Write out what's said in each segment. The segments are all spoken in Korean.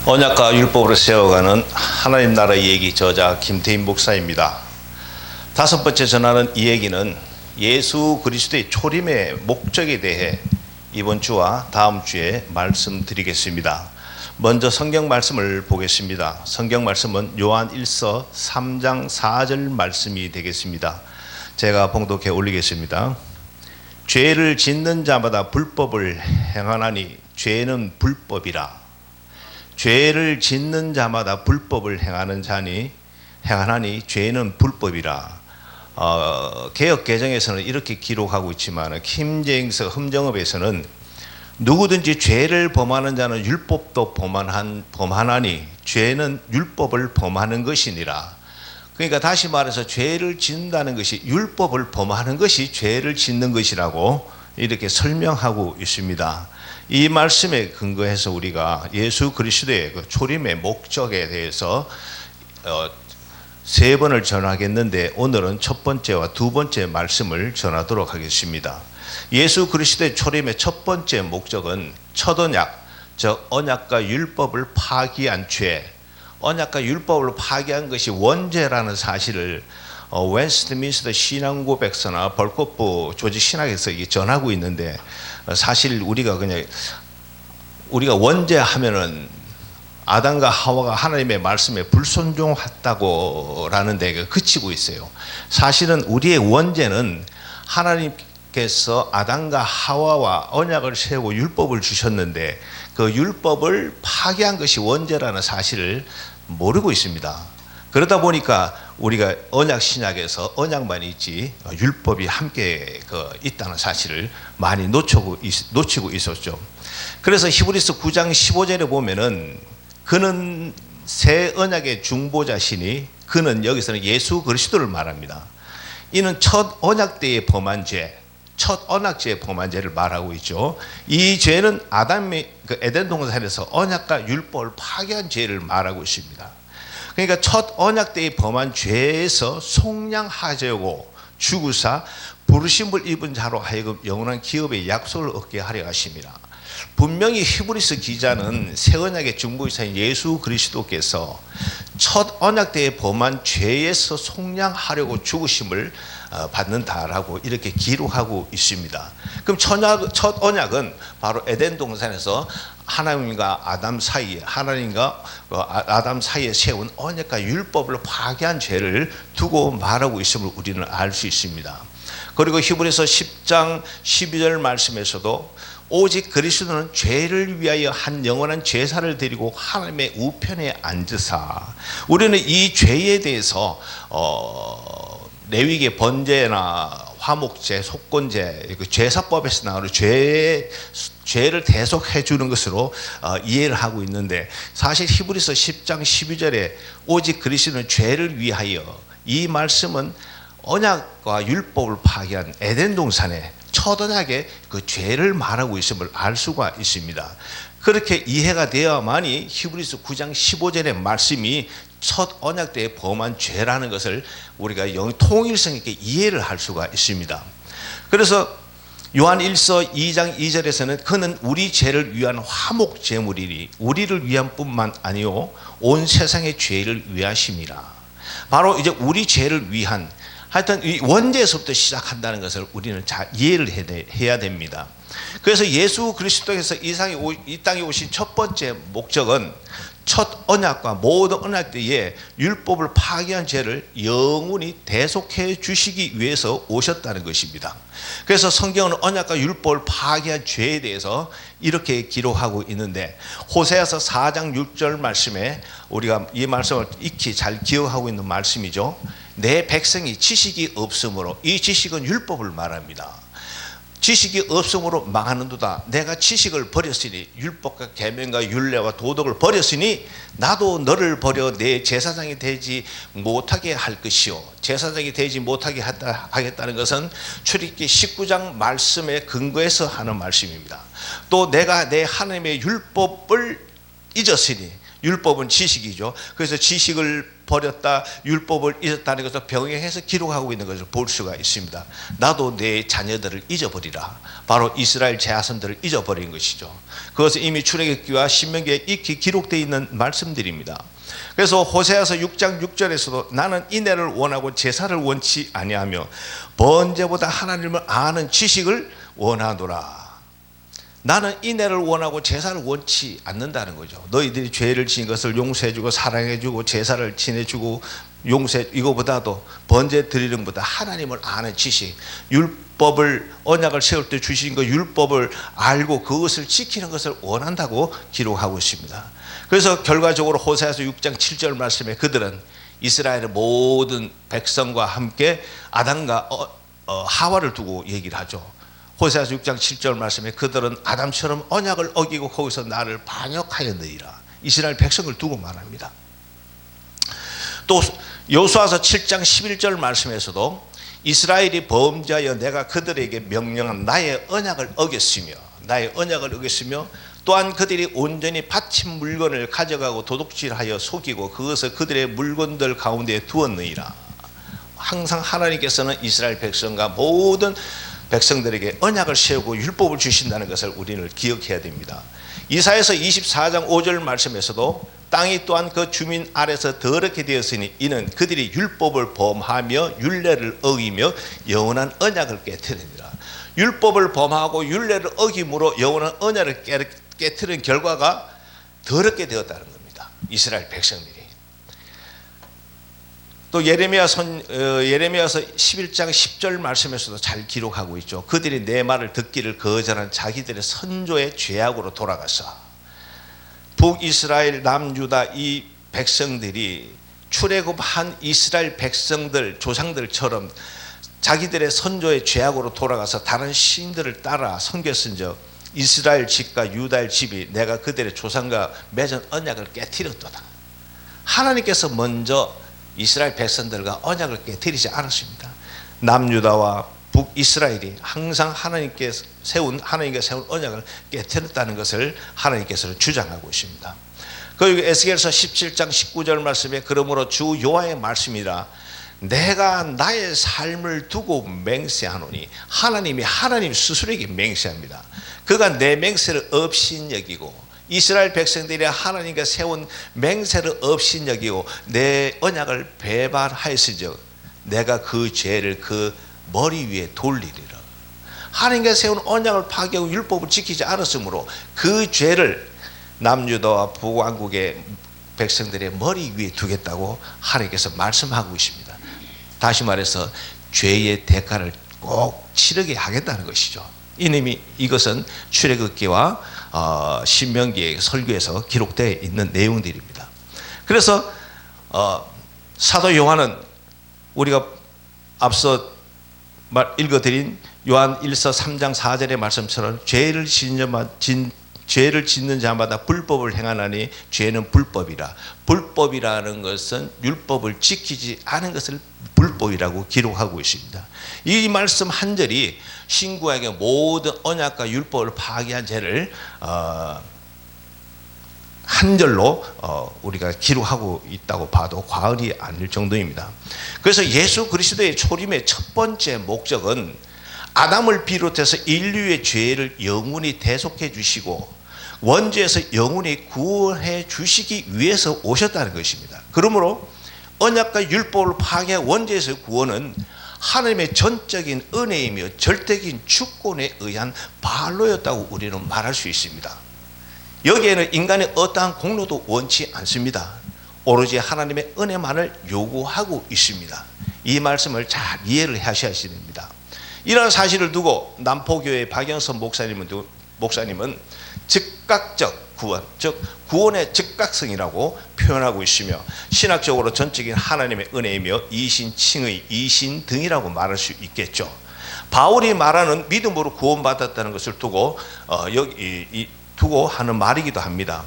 언약과 율법으로 세워가는 하나님 나라의 얘기, 저자 김태인 목사입니다. 다섯 번째 전하는 이 얘기는 예수 그리스도의 초림의 목적에 대해 이번 주와 다음 주에 말씀드리겠습니다. 먼저 성경 말씀을 보겠습니다. 성경 말씀은 요한 1서 3장 4절 말씀이 되겠습니다. 제가 봉독해 올리겠습니다. 죄를 짓는 자마다 불법을 행하나니 죄는 불법이라. 죄를 짓는 자마다 불법을 행하나니 죄는 불법이라. 개역 개정에서는 이렇게 기록하고 있지만 김제ing서 흠정업에서는 누구든지 죄를 범하는 자는 율법도 범하나니 죄는 율법을 범하는 것이니라. 그러니까 다시 말해서 죄를 짓는다는 것이 율법을 범하는 것이 죄를 짓는 것이라고 이렇게 설명하고 있습니다. 이 말씀에 근거해서 우리가 예수 그리스도의 그 초림의 목적에 대해서 세 번을 전하겠는데, 오늘은 첫 번째와 두 번째 말씀을 전하도록 하겠습니다. 예수 그리스도의 초림의 첫 번째 목적은 첫 언약, 즉 언약과 율법을 파기한 죄, 언약과 율법을 파기한 것이 원죄라는 사실을 웨스트민스터 신앙고백서나 벌코프 조직 신학에서 전하고 있는데, 사실 우리가 원죄하면은 아담과 하와가 하나님의 말씀에 불순종했다고라는 데 그치고 있어요. 사실은 우리의 원죄는 하나님께서 아담과 하와와 언약을 세우고 율법을 주셨는데 그 율법을 파괴한 것이 원죄라는 사실을 모르고 있습니다. 그러다 보니까 우리가 언약 신약에서 언약만 있지 율법이 함께 있다는 사실을 많이 놓치고 있었죠. 그래서 히브리서 9장 15절에 보면은 그는 새 언약의 중보자시니, 그는 여기서는 예수 그리스도를 말합니다. 이는 첫 언약 때에 범한 죄, 첫 언약죄에 범한 죄를 말하고 있죠. 이 죄는 아담의 에덴 동산에서 언약과 율법을 파괴한 죄를 말하고 있습니다. 그러니까 첫 언약 때에 범한 죄에서 속량하려고 죽으사 부르심을 입은 자로 하여금 영원한 기업의 약속을 얻게 하려 하십니다. 분명히 히브리서 기자는 새 언약의 중보자인 예수 그리스도께서 첫 언약 때에 범한 죄에서 속량하려고 죽으심을 받는다라고 이렇게 기록하고 있습니다. 그럼 첫 언약은 바로 에덴 동산에서 하나님과 아담 사이에, 하나님과 아담 사이에 세운 언약과 율법을 파괴한 죄를 두고 말하고 있음을 우리는 알 수 있습니다. 그리고 히브리서 10장 12절 말씀에서도 오직 그리스도는 죄를 위하여 한 영원한 제사를 드리고 하나님의 우편에 앉으사, 우리는 이 죄에 대해서 레위기의 번제나 화목제, 속건제, 제사법에서 나오는 죄를 대속해 주는 것으로 이해를 하고 있는데, 사실 히브리서 10장 12절에 오직 그리스도는 죄를 위하여, 이 말씀은 언약과 율법을 파괴한 에덴 동산에 첫 언약의 그 죄를 말하고 있음을 알 수가 있습니다. 그렇게 이해가 되어야만이 히브리서 9장 15절의 말씀이 첫 언약 때에 범한 죄라는 것을 우리가 통일성 있게 이해를 할 수가 있습니다. 그래서 요한 1서 2장 2절에서는 그는 우리 죄를 위한 화목 제물이니 우리를 위한 뿐만 아니요 온 세상의 죄를 위하심이라. 바로 이제 우리 죄를 위한, 하여튼 이 원죄에서부터 시작한다는 것을 우리는 잘 이해를 해야 됩니다. 그래서 예수 그리스도께서 이 땅에 오신 첫 번째 목적은 첫 언약과 모든 언약 때에 율법을 파괴한 죄를 영원히 대속해 주시기 위해서 오셨다는 것입니다. 그래서 성경은 언약과 율법을 파괴한 죄에 대해서 이렇게 기록하고 있는데, 호세아서 4장 6절 말씀에 우리가 이 말씀을 익히 잘 기억하고 있는 말씀이죠. 내 백성이 지식이 없으므로, 이 지식은 율법을 말합니다. 지식이 없으므로 망하는도다. 내가 지식을 버렸으니, 율법과 계명과 율례와 도덕을 버렸으니 나도 너를 버려 내 제사장이 되지 못하게 할 것이요. 제사장이 되지 못하게 하겠다는 것은 출애굽기 19장 말씀에 근거해서 하는 말씀입니다. 또 내가 내 하나님의 율법을 잊었으니, 율법은 지식이죠. 그래서 지식을 버렸다, 율법을 잊었다는 것을 병행해서 기록하고 있는 것을 볼 수가 있습니다. 나도 내 자녀들을 잊어버리라. 바로 이스라엘 제사장들을 잊어버린 것이죠. 그것은 이미 출애굽기와 신명기에 익히 기록되어 있는 말씀들입니다. 그래서 호세아서 6장 6절에서도 나는 인애를 원하고 제사를 원치 아니하며 번제보다 하나님을 아는 지식을 원하노라. 나는 인애를 원하고 제사를 원치 않는다는 거죠. 너희들이 죄를 지은 것을 용서해주고 사랑해주고 제사를 지내주고 용서해, 이거보다도 번제 드리는 것보다 하나님을 아는 지식, 율법을 언약을 세울 때 주신 그 율법을 알고 그것을 지키는 것을 원한다고 기록하고 있습니다. 그래서 결과적으로 호세아서 6장 7절 말씀에 그들은 이스라엘의 모든 백성과 함께 아담과 하와를 두고 얘기를 하죠. 호세아서 6장 7절 말씀에 그들은 아담처럼 언약을 어기고 거기서 나를 반역하였느니라. 이스라엘 백성을 두고 말합니다. 또 여호수아서 7장 11절 말씀에서도 이스라엘이 범죄하여 내가 그들에게 명령한 나의 언약을 어겼으며 또한 그들이 온전히 바친 물건을 가져가고 도둑질하여 속이고 그것을 그들의 물건들 가운데 두었느니라. 항상 하나님께서는 이스라엘 백성과 모든 백성들에게 언약을 세우고 율법을 주신다는 것을 우리는 기억해야 됩니다. 이사야서 24장 5절 말씀에서도 땅이 또한 그 주민 아래서 더럽게 되었으니 이는 그들이 율법을 범하며 율례를 어기며 영원한 언약을 깨뜨리니라. 율법을 범하고 율례를 어김으로 영원한 언약을 깨뜨린 결과가 더럽게 되었다는 겁니다. 이스라엘 백성들이. 또 예레미야서 11장 10절 말씀에서도 잘 기록하고 있죠. 그들이 내 말을 듣기를 거절한 자기들의 선조의 죄악으로 돌아가서 북이스라엘 남유다 이 백성들이 출애굽한 이스라엘 백성들 조상들처럼 자기들의 선조의 죄악으로 돌아가서 다른 신들을 따라 섬겼은즉 이스라엘 집과 유다의 집이 내가 그들의 조상과 맺은 언약을 깨뜨렸도다. 하나님께서 먼저 이스라엘 백성들과 언약을 깨뜨리지 않았습니다. 남유다와 북이스라엘이 항상 하나님께 세운 언약을 깨뜨렸다는 것을 하나님께서 주장하고 있습니다. 그리고 에스겔서 17장 19절 말씀에 그러므로 주 여호와의 말씀이라 내가 나의 삶을 두고 맹세하노니 하나님 스스로에게 맹세합니다. 그가 내 맹세를 업신여기고 이스라엘 백성들이 하나님께 세운 맹세를 업신여기고 내 언약을 배반하였은즉 내가 그 죄를 그 머리 위에 돌리리라. 하나님께 세운 언약을 파괴하고 율법을 지키지 않았으므로 그 죄를 남유다와 북왕국의 백성들의 머리 위에 두겠다고 하나님께서 말씀하고 있습니다. 다시 말해서 죄의 대가를 꼭 치르게 하겠다는 것이죠. 이님이 이것은 출애굽기와 신명기의 설교에서 기록되어 있는 내용들입니다. 그래서 사도 요한은 우리가 앞서 읽어드린 요한 1서 3장 4절의 말씀처럼 죄를 짓는 자마다 불법을 행하나니 죄는 불법이라. 불법이라는 것은 율법을 지키지 않은 것을 불법이라고 기록하고 있습니다. 이 말씀 한 절이 신구약의 모든 언약과 율법을 파괴한 죄를 한 절로 우리가 기록하고 있다고 봐도 과언이 아닐 정도입니다. 그래서 예수 그리스도의 초림의 첫 번째 목적은 아담을 비롯해서 인류의 죄를 영원히 대속해 주시고 원죄에서 영원히 구원해 주시기 위해서 오셨다는 것입니다. 그러므로 언약과 율법을 파괴한 원죄에서의 구원은 하나님의 전적인 은혜이며 절대적인 주권에 의한 발로였다고 우리는 말할 수 있습니다. 여기에는 인간의 어떠한 공로도 원치 않습니다. 오로지 하나님의 은혜만을 요구하고 있습니다. 이 말씀을 잘 이해를 하셔야 됩니다. 이러한 사실을 두고 남포교회 박영선 목사님은 즉각적 구원, 즉 구원의 즉각성이라고 표현하고 있으며 신학적으로 전적인 하나님의 은혜이며 이신칭의 이신등이라고 말할 수 있겠죠. 바울이 말하는 믿음으로 구원받았다는 것을 두고 두고 하는 말이기도 합니다.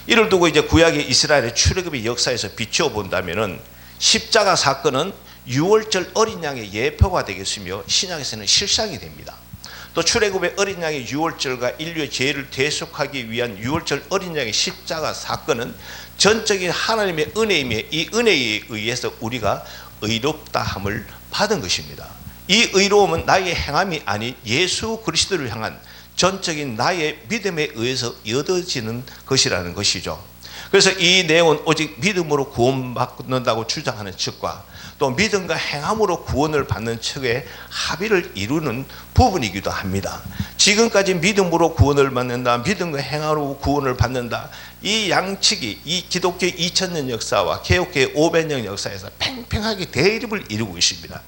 이를 두고 이제 구약의 이스라엘의 출애굽의 역사에서 비추어 본다면은 십자가 사건은 6월절 어린 양의 예표가 되겠으며 신약에서는 실상이 됩니다. 또 또 출애굽의 어린 양의 유월절과 인류의 죄를 대속하기 위한 유월절 어린 양의 십자가 사건은 전적인 하나님의 은혜임에 이 은혜에 의해서 우리가 의롭다함을 받은 것입니다. 이 의로움은 나의 행함이 아닌 예수 그리스도를 향한 전적인 나의 믿음에 의해서 얻어지는 것이라는 것이죠. 그래서 이 내용은 오직 믿음으로 구원받는다고 주장하는 측과 또 믿음과 행함으로 구원을 받는 측의 합의를 이루는 부분이기도 합니다. 지금까지 믿음으로 구원을 받는다, 믿음과 행함으로 구원을 받는다, 이 양측이 이 기독교의 2000년 역사와 개혁교의 500년 역사에서 팽팽하게 대립을 이루고 있습니다.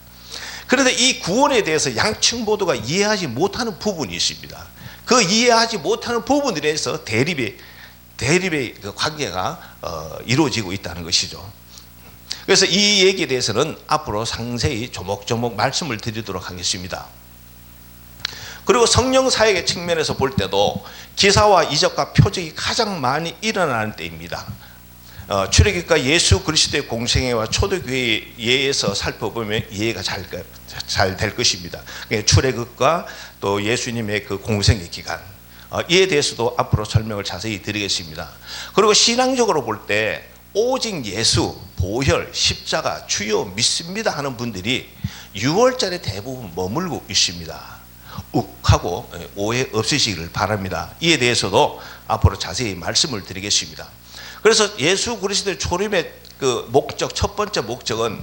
그런데 이 구원에 대해서 양측 모두가 이해하지 못하는 부분이 있습니다. 그 이해하지 못하는 부분들에서 대립의 그 관계가 이루어지고 있다는 것이죠. 그래서 이 얘기에 대해서는 앞으로 상세히 조목조목 말씀을 드리도록 하겠습니다. 그리고 성령 사역의 측면에서 볼 때도 기사와 이적과 표적이 가장 많이 일어나는 때입니다. 출애굽과 예수 그리스도의 공생애와 초대교회의 예에서 살펴보면 이해가 잘 될 것입니다. 출애굽과 또 예수님의 그 공생의 기간, 이에 대해서도 앞으로 설명을 자세히 드리겠습니다. 그리고 신앙적으로 볼 때 오직 예수, 보혈, 십자가, 주여 믿습니다 하는 분들이 6월절에 대부분 머물고 있습니다. 욱하고 오해 없으시기를 바랍니다. 이에 대해서도 앞으로 자세히 말씀을 드리겠습니다. 그래서 예수 그리스도의 초림의 그 목적, 첫 번째 목적은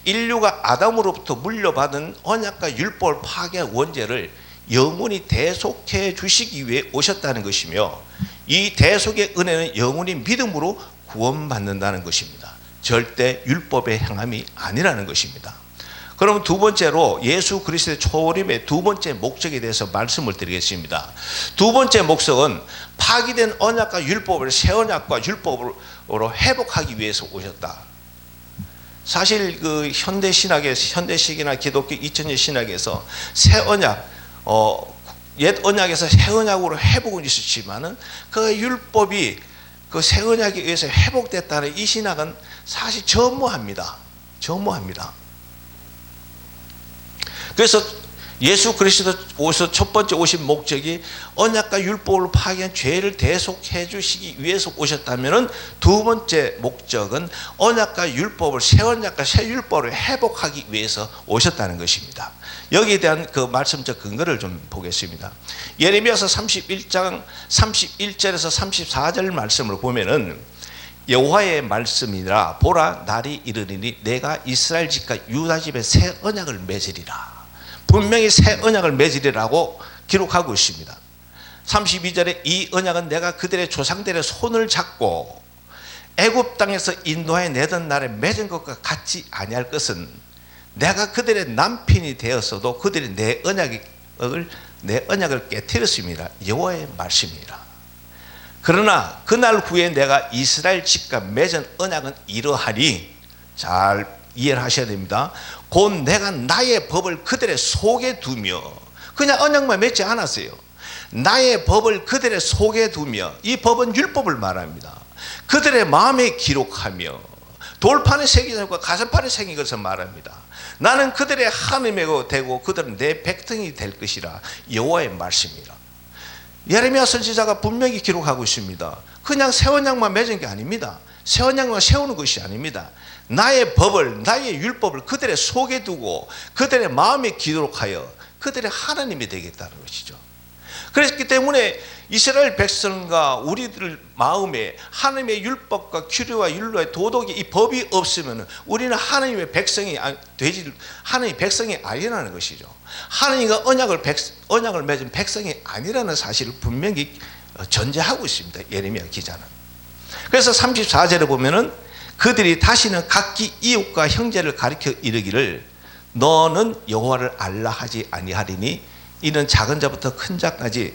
인류가 아담으로부터 물려받은 언약과 율법을 파괴한 원죄를 영원히 대속해 주시기 위해 오셨다는 것이며, 이 대속의 은혜는 영원히 믿음으로 구원받는다는 것입니다. 절대 율법의 행함이 아니라는 것입니다. 그럼 두 번째로 예수 그리스도의 초림의 두 번째 목적에 대해서 말씀을 드리겠습니다. 두 번째 목적은 파기된 언약과 율법을 새 언약과 율법으로 회복하기 위해서 오셨다. 사실 그 현대식이나 기독교 2000년 신학에서 새 언약, 옛 언약에서 새 언약으로 회복은 있었지만은 그 율법이 그 새 언약에 의해서 회복됐다는 이 신학은 사실 전무합니다. 그래서 예수 그리스도 오셔서 첫 번째 오신 목적이 언약과 율법을 파괴한 죄를 대속해 주시기 위해서 오셨다면은 두 번째 목적은 언약과 율법을 새 언약과 새 율법을 회복하기 위해서 오셨다는 것입니다. 여기에 대한 그 말씀적 근거를 좀 보겠습니다. 예레미야서 31장 31절에서 34절 말씀을 보면은 여호와의 말씀이라 보라 날이 이르리니 내가 이스라엘 집과 유다 집에 새 언약을 맺으리라. 분명히 새 언약을 맺으리라고 기록하고 있습니다. 32절에 이 언약은 내가 그들의 조상들의 손을 잡고 애굽 땅에서 인도하여 내던 날에 맺은 것과 같지 아니할 것은 내가 그들의 남편이 되었어도 그들이 내 언약을 깨뜨렸습니다. 여호와의 말씀이라. 그러나 그날 후에 내가 이스라엘 집과 맺은 언약은 이러하니, 잘 이해를 하셔야 됩니다. 곧 내가 나의 법을 그들의 속에 두며, 그냥 언약만 맺지 않았어요. 나의 법을 그들의 속에 두며, 이 법은 율법을 말합니다. 그들의 마음에 기록하며 돌판에 새긴 것과 가슴판에 새긴 것을 말합니다. 나는 그들의 하나님이 되고 그들은 내 백성이 될 것이라. 여호와의 말씀이라. 예레미야 선지자가 분명히 기록하고 있습니다. 그냥 새 언약만 맺은 게 아닙니다. 새 언약만 세우는 것이 아닙니다. 나의 법을, 나의 율법을 그들의 속에 두고 그들의 마음에 기록하여 그들의 하나님이 되겠다는 것이죠. 그렇기 때문에 이스라엘 백성과 우리들 마음에 하나님의 율법과 규례와 율로의 도덕이, 이 법이 없으면 우리는 하나님의 백성이 되지, 하나님의 백성이 아니라는 것이죠. 하나님과 언약을 맺은 백성이 아니라는 사실을 분명히 전제하고 있습니다. 예레미야 기자는. 그래서 34절에 보면은 그들이 다시는 각기 이웃과 형제를 가리켜 이르기를 너는 여호와를 알라 하지 아니하리니 이는 작은 자부터 큰 자까지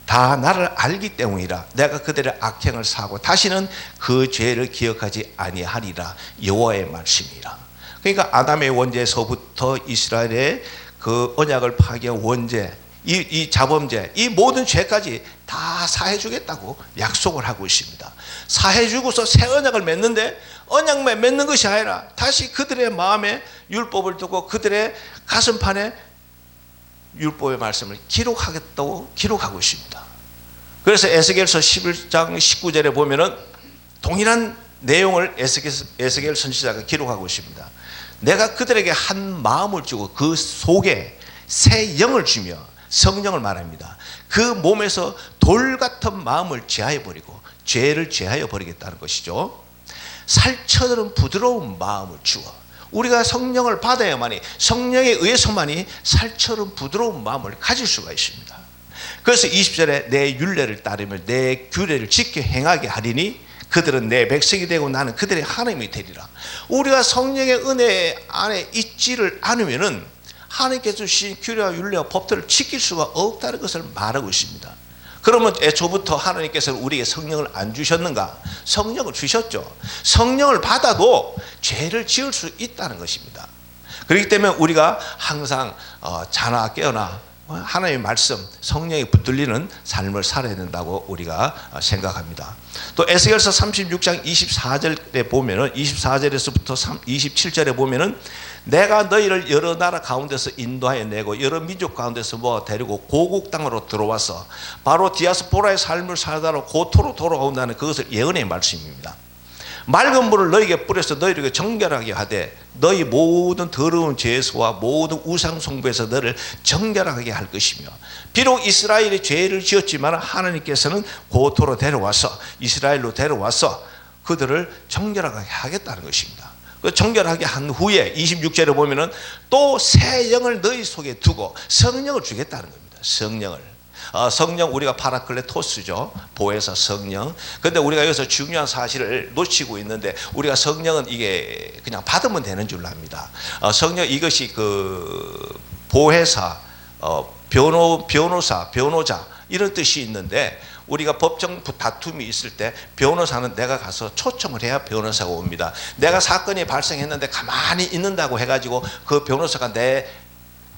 다 나를 알기 때문이라. 내가 그들의 악행을 사하고 다시는 그 죄를 기억하지 아니하리라. 여호와의 말씀이라. 그러니까 아담의 원죄에서부터 이스라엘의 그 언약을 파괴한 원죄, 이 자범죄, 이 모든 죄까지 다 사해 주겠다고 약속을 하고 있습니다. 사해 주고서 새 언약을 맺는데, 언약만 맺는 것이 아니라 다시 그들의 마음에 율법을 두고 그들의 가슴판에 율법의 말씀을 기록하겠다고 기록하고 있습니다. 그래서 에스겔서 11장 19절에 보면은 동일한 내용을 에스겔 선지자가 기록하고 있습니다. 내가 그들에게 한 마음을 주고 그 속에 새 영을 주며, 성령을 말합니다. 그 몸에서 돌 같은 마음을 제하여 버리고 죄를 제하여 버리겠다는 것이죠. 살처럼 부드러운 마음을 주어, 우리가 성령을 받아야만이, 성령에 의해서만이 살처럼 부드러운 마음을 가질 수가 있습니다. 그래서 20절에 내 율례를 따르며 내 규례를 지켜 행하게 하리니 그들은 내 백성이 되고 나는 그들의 하나님이 되리라. 우리가 성령의 은혜 안에 있지를 않으면은 하나님께서 주신 규례와 율례와 법들을 지킬 수가 없다는 것을 말하고 있습니다. 그러면 애초부터 하나님께서 우리에게 성령을 안 주셨는가? 성령을 주셨죠. 성령을 받아도 죄를 지을 수 있다는 것입니다. 그렇기 때문에 우리가 항상 자나 깨어나 하나님의 말씀, 성령이 붙들리는 삶을 살아야 된다고 우리가 생각합니다. 또 에스겔서 36장 24절에 보면은, 24절에서부터 27절에 보면은 내가 너희를 여러 나라 가운데서 인도하여 내고 여러 민족 가운데서 모아 데리고 고국 땅으로 들어와서 바로 디아스포라의 삶을 살다가 고토로 돌아온다는 그것을 예언의 말씀입니다. 맑은 물을 너희에게 뿌려서 너희에게 정결하게 하되 너희 모든 더러운 죄에서와 모든 우상 숭배에서 너를 정결하게 할 것이며, 비록 이스라엘이 죄를 지었지만 하나님께서는 고토로 데려와서, 이스라엘로 데려와서 그들을 정결하게 하겠다는 것입니다. 그 정결하게 한 후에 26절에 보면은 또 새 영을 너희 속에 두고 성령을 주겠다는 겁니다. 성령을. 성령, 우리가 파라클레토스죠. 보혜사 성령. 근데 우리가 여기서 중요한 사실을 놓치고 있는데, 우리가 성령은 이게 그냥 받으면 되는 줄로 압니다. 성령, 이것이 그 보혜사, 변호사, 변호자 이런 뜻이 있는데, 우리가 법정 다툼이 있을 때 변호사는 내가 가서 초청을 해야 변호사가 옵니다. 내가 사건이 발생했는데 가만히 있는다고 해가지고 그 변호사가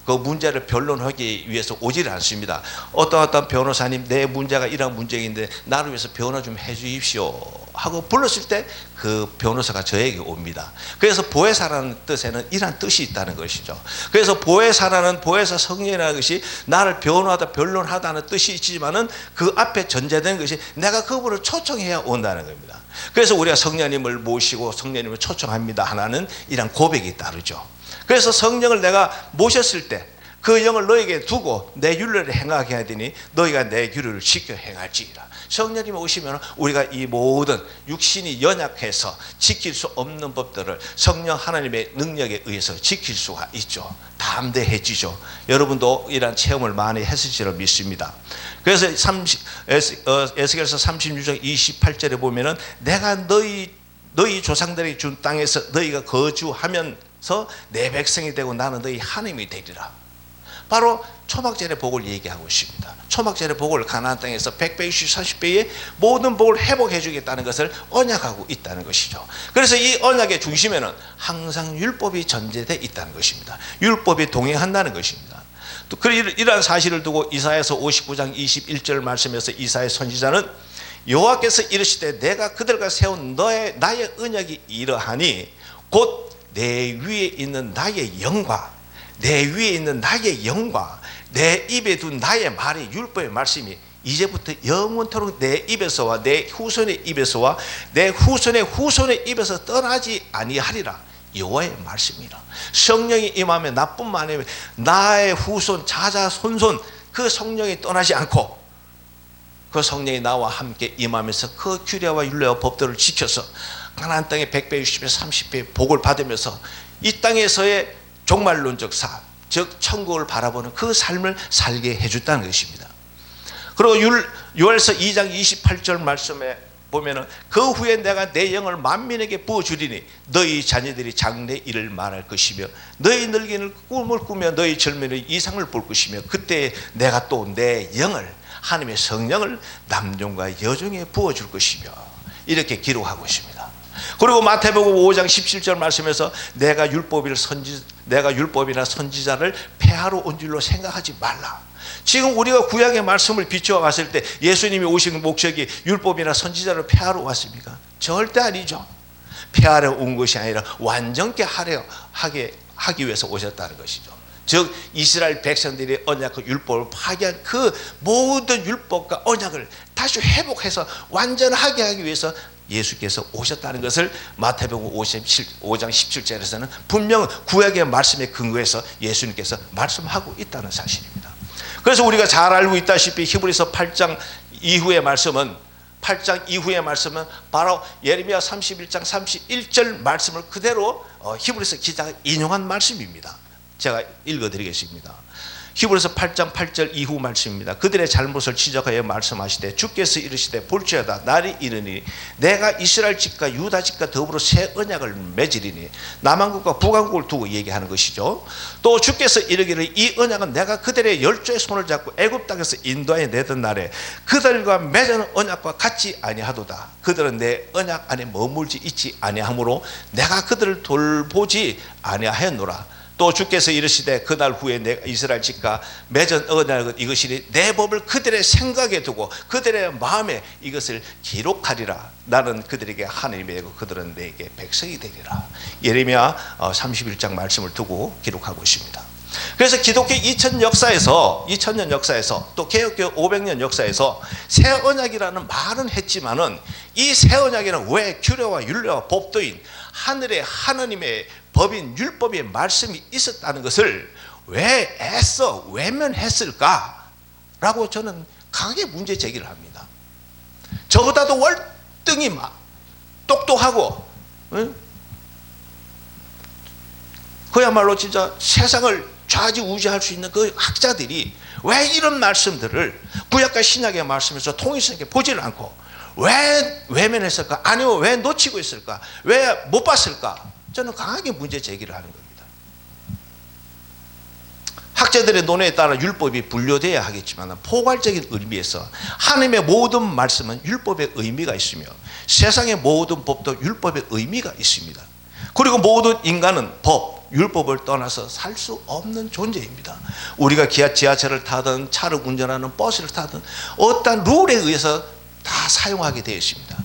그 문제를 변론하기 위해서 오지를 않습니다. 어떤 변호사님, 내 문제가 이런 문제인데 나를 위해서 변호 좀 해 주십시오 하고 불렀을 때 그 변호사가 저에게 옵니다. 그래서 보혜사라는 뜻에는 이런 뜻이 있다는 것이죠. 그래서 보혜사라는, 보혜사 성령이라는 것이 나를 변호하다, 변론하다는 뜻이 있지만은 그 앞에 전제되는 것이 내가 그분을 초청해야 온다는 겁니다. 그래서 우리가 성령님을 모시고 성령님을 초청합니다 하나는 이런 고백이 따르죠. 그래서 성령을 내가 모셨을 때 그 영을 너에게 두고 내 율례를 행하게 하더니 너희가 내 규례를 지켜 행할지니라. 성령님이 오시면 우리가 이 모든 육신이 연약해서 지킬 수 없는 법들을 성령 하나님의 능력에 의해서 지킬 수가 있죠. 담대해지죠. 여러분도 이러한 체험을 많이 했을 줄 믿습니다. 그래서 에스겔서 36장 28절에 보면은 내가 너희 조상들에게 준 땅에서 너희가 거주하면서 내 백성이 되고 나는 너희 하나님이 되리라. 바로 초막절의 복을 얘기하고 있습니다. 초막절의 복을 가나안 땅에서 100배, 60, 40배의 모든 복을 회복해 주겠다는 것을 언약하고 있다는 것이죠. 그래서 이 언약의 중심에는 항상 율법이 전제되어 있다는 것입니다. 율법이 동행한다는 것입니다. 또 이러한 사실을 두고 이사야서 59장 21절 말씀에서 이사야 선지자는 여호와께서 이르시되 내가 그들과 세운 나의 언약이 이러하니 곧 내 위에 있는 나의 영과 내 위에 있는 나의 영과 내 입에 둔 나의 말이, 율법의 말씀이 이제부터 영원토록 내 입에서와 내 후손의 입에서와 내 후손의 후손의 입에서 떠나지 아니하리라. 여호와의 말씀이라. 성령이 임하면 나뿐만 아니라 나의 후손, 자자, 손손 그 성령이 떠나지 않고 그 성령이 나와 함께 임하면서 그 규례와 율례와 법들을 지켜서 가나안 땅에 100배, 60배, 30배 복을 받으면서 이 땅에서의 종말론적 삶, 즉 천국을 바라보는 그 삶을 살게 해줬다는 것입니다. 그리고 요엘서 2장 28절 말씀에 보면은 그 후에 내가 내 영을 만민에게 부어주리니 너희 자녀들이 장래 일을 말할 것이며 너희 늙이는 꿈을 꾸며 너희 젊은이 이상을 볼 것이며 그때 내가 또 내 영을, 하나님의 성령을 남종과 여종에 부어줄 것이며 이렇게 기록하고 있습니다. 그리고 마태복음 5장 17절 말씀에서 내가 율법이나 선지자를 폐하러 온 줄로 생각하지 말라. 지금 우리가 구약의 말씀을 비추어 봤을 때 예수님이 오신 목적이 율법이나 선지자를 폐하러 왔습니까? 절대 아니죠. 폐하러 온 것이 아니라 완전케 하기 위해서 오셨다는 것이죠. 즉 이스라엘 백성들이 언약과 율법을 파괴한 그 모든 율법과 언약을 다시 회복해서 완전하게 하기 위해서 예수께서 오셨다는 것을 마태복음 5장 17절에서는 분명 구약의 말씀에 근거해서 예수님께서 말씀하고 있다는 사실입니다. 그래서 우리가 잘 알고 있다시피 히브리서 8장 이후의 말씀은 바로 예레미야 31장 31절 말씀을 그대로 히브리서 기자가 인용한 말씀입니다. 제가 읽어드리겠습니다. 히브리서 8장 8절 이후 말씀입니다. 그들의 잘못을 지적하여 말씀하시되 주께서 이르시되 볼지어다 날이 이르니 내가 이스라엘 집과 유다 집과 더불어 새 언약을 맺으리니 남한국과 북한국을 두고 얘기하는 것이죠. 또 주께서 이르기를 이 언약은 내가 그들의 열조의 손을 잡고 애굽 땅에서 인도하여 내던 날에 그들과 맺은 언약과 같지 아니하도다. 그들은 내 언약 안에 머물지 있지 아니하므로 내가 그들을 돌보지 아니하였노라. 또 주께서 이르시되 그날 후에 내가 이스라엘 집과 맺은 언약은 이것이니 내 법을 그들의 생각에 두고 그들의 마음에 이것을 기록하리라. 나는 그들에게 하나님이 되고 그들은 내게 백성이 되리라. 예레미야 31장 말씀을 두고 기록하고 있습니다. 그래서 기독교 2000년 역사에서 또 개혁교 500년 역사에서 새 언약이라는 말은 했지만은 이 새 언약에는 왜 규례와 율례와 법도인 하늘의 하나님의 법인 율법의 말씀이 있었다는 것을 왜 애써 외면했을까라고 저는 강하게 문제 제기를 합니다. 저보다도 월등히 똑똑하고 그야말로 진짜 세상을 좌지우지할 수 있는 그 학자들이 왜 이런 말씀들을 구약과 신약의 말씀에서 통일성있게 보지를 않고 왜 외면했을까? 아니면 왜 놓치고 있을까? 왜 못 봤을까? 저는 강하게 문제 제기를 하는 겁니다. 학자들의 논의에 따라 율법이 분류되어야 하겠지만 포괄적인 의미에서 하나님의 모든 말씀은 율법의 의미가 있으며 세상의 모든 법도 율법의 의미가 있습니다. 그리고 모든 인간은 율법을 떠나서 살 수 없는 존재입니다. 우리가 지하철을 타든 차를 운전하는 버스를 타든 어떤 룰에 의해서 다 사용하게 되어 있습니다.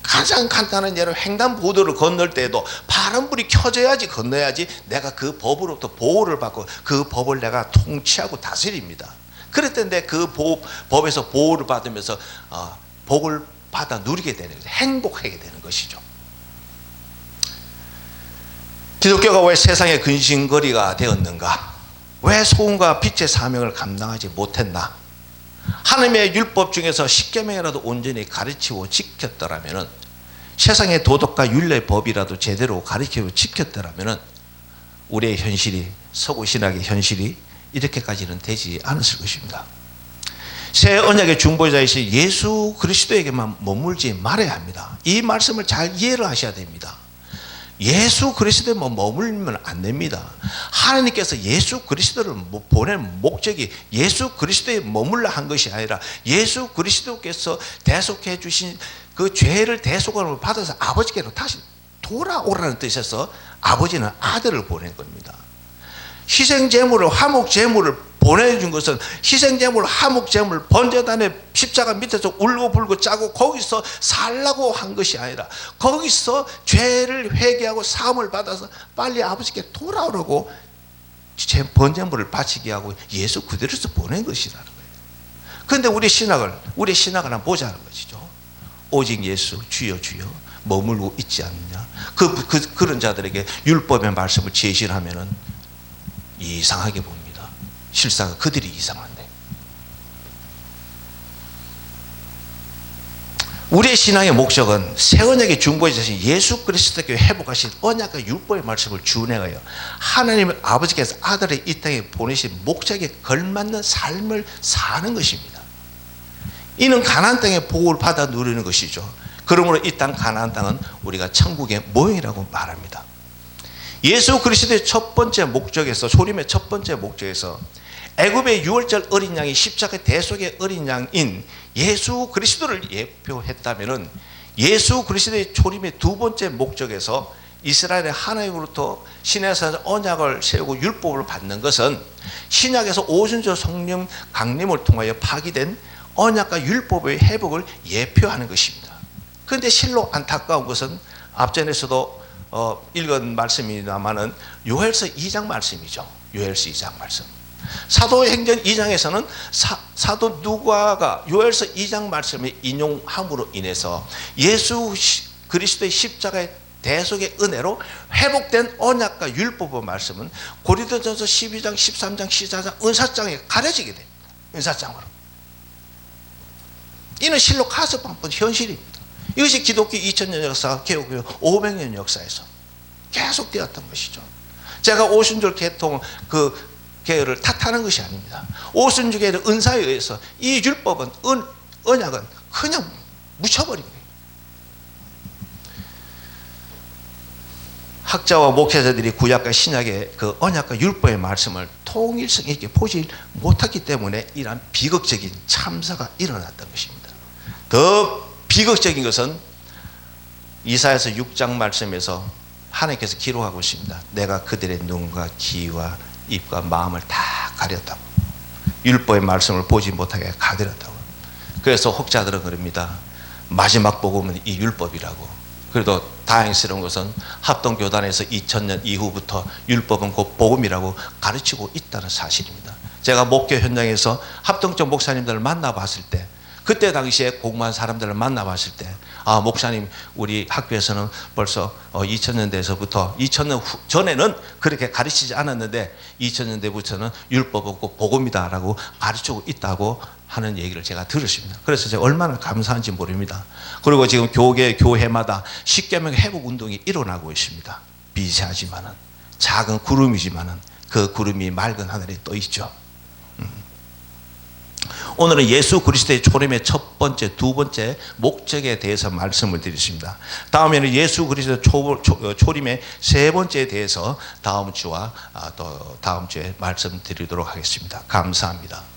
가장 간단한 예로 횡단보도를 건널 때에도 파란불이 켜져야지 건너야지 내가 그 법으로부터 보호를 받고 그 법을 내가 통치하고 다스립니다. 그럴 때인데 그 법에서 보호를 받으면서 복을 받아 누리게 되는 거죠. 행복하게 되는 것이죠. 기독교가 왜 세상의 근심거리가 되었는가? 왜 소금과 빛의 사명을 감당하지 못했나? 하나님의 율법 중에서 10계명이라도 온전히 가르치고 지켰더라면, 세상의 도덕과 율례 법이라도 제대로 가르치고 지켰더라면 우리의 현실이, 서구 신학의 현실이 이렇게까지는 되지 않았을 것입니다. 새 언약의 중보자이신 예수 그리스도에게만 머물지 말아야 합니다. 이 말씀을 잘 이해를 하셔야 됩니다. 예수 그리스도에 머물면 안 됩니다. 하나님께서 예수 그리스도를 보낸 목적이 예수 그리스도에 머물러 한 것이 아니라 예수 그리스도께서 대속해 주신 그 죄를 대속함을 받아서 아버지께로 다시 돌아오라는 뜻에서 아버지는 아들을 보낸 겁니다. 희생제물을, 화목제물을 보내준 것은 희생제물, 화목제물, 번제단의 십자가 밑에서 울고불고 짜고 거기서 살라고 한 것이 아니라 거기서 죄를 회개하고 사함을 받아서 빨리 아버지께 돌아오라고 번제물을 바치게 하고 예수 그대로서 보낸 것이라는 거예요. 그런데 우리 신학을 한번 보자는 것이죠. 오직 예수 주여 주여 머물고 있지 않느냐. 그런 자들에게 율법의 말씀을 제시를 하면은 이상하게 봅니다. 실상 그들이 이상한데, 우리의 신앙의 목적은 새 언약의 중보자이신 예수 그리스도께 회복하신 언약과 율법의 말씀을 준행하여 하나님 아버지께서 아들을 이 땅에 보내신 목적에 걸맞는 삶을 사는 것입니다. 이는 가나안 땅의 복을 받아 누리는 것이죠. 그러므로 이 땅 가나안 땅은 우리가 천국의 모형이라고 말합니다. 예수 그리스도의 첫 번째 목적에서, 소림의 첫 번째 목적에서 애굽의 유월절 어린 양이 십자가 대속의 어린 양인 예수 그리스도를 예표했다면은, 예수 그리스도의 초림의 두 번째 목적에서 이스라엘의 하나님으로부터 신에서 언약을 세우고 율법을 받는 것은 신약에서 오순절 성령 강림을 통하여 파기된 언약과 율법의 회복을 예표하는 것입니다. 그런데 실로 안타까운 것은 앞전에서도 읽은 말씀입니다만은 요엘서 2장 말씀이죠. 요엘서 2장 말씀. 사도행전 2장에서는 사도 누가가 요엘서 2장 말씀을 인용함으로 인해서 예수 그리스도의 십자가의 대속의 은혜로 회복된 언약과 율법의 말씀은 고린도전서 12장, 13장, 14장 은사장에 가려지게 됩니다. 은사장으로. 이는 실로 가스방뿐 현실입니다. 이것이 기독교 2000년 역사, 개혁교 500년 역사에서 계속되었던 것이죠. 제가 오순절 계통 그 계열을 탓하는 것이 아닙니다. 오순절의 은사에 의해서 이 율법은 언약은 그냥 묻혀버린 거예요. 학자와 목회자들이 구약과 신약의 그 언약과 율법의 말씀을 통일성 있게 보지 못했기 때문에 이러한 비극적인 참사가 일어났던 것입니다. 더 비극적인 것은 이사야서 6장 말씀에서 하나님께서 기록하고 있습니다. 내가 그들의 눈과 귀와 입과 마음을 다 가렸다고. 율법의 말씀을 보지 못하게 가렸다고. 그래서 혹자들은 그럽니다. 마지막 복음은 이 율법이라고. 그래도 다행스러운 것은 합동교단에서 2000년 이후부터 율법은 곧 복음이라고 가르치고 있다는 사실입니다. 제가 목교 현장에서 합동적 목사님들을 만나봤을 때, 그때 당시에 공부한 사람들을 만나봤을 때, 아, 목사님, 우리 학교에서는 벌써 2000년대에서부터 2000년 전에는 그렇게 가르치지 않았는데 2000년대부터는 율법은 꼭 복음이다라고 가르치고 있다고 하는 얘기를 제가 들었습니다. 그래서 제가 얼마나 감사한지 모릅니다. 그리고 지금 교회마다 십계명 회복 운동이 일어나고 있습니다. 미세하지만은, 작은 구름이지만은 그 구름이 맑은 하늘에 떠 있죠. 오늘은 예수 그리스도의 초림의 첫 번째, 두 번째 목적에 대해서 말씀을 드리겠습니다. 다음에는 예수 그리스도의 초림의 세 번째에 대해서 다음 주와 또 다음 주에 말씀드리도록 하겠습니다. 감사합니다.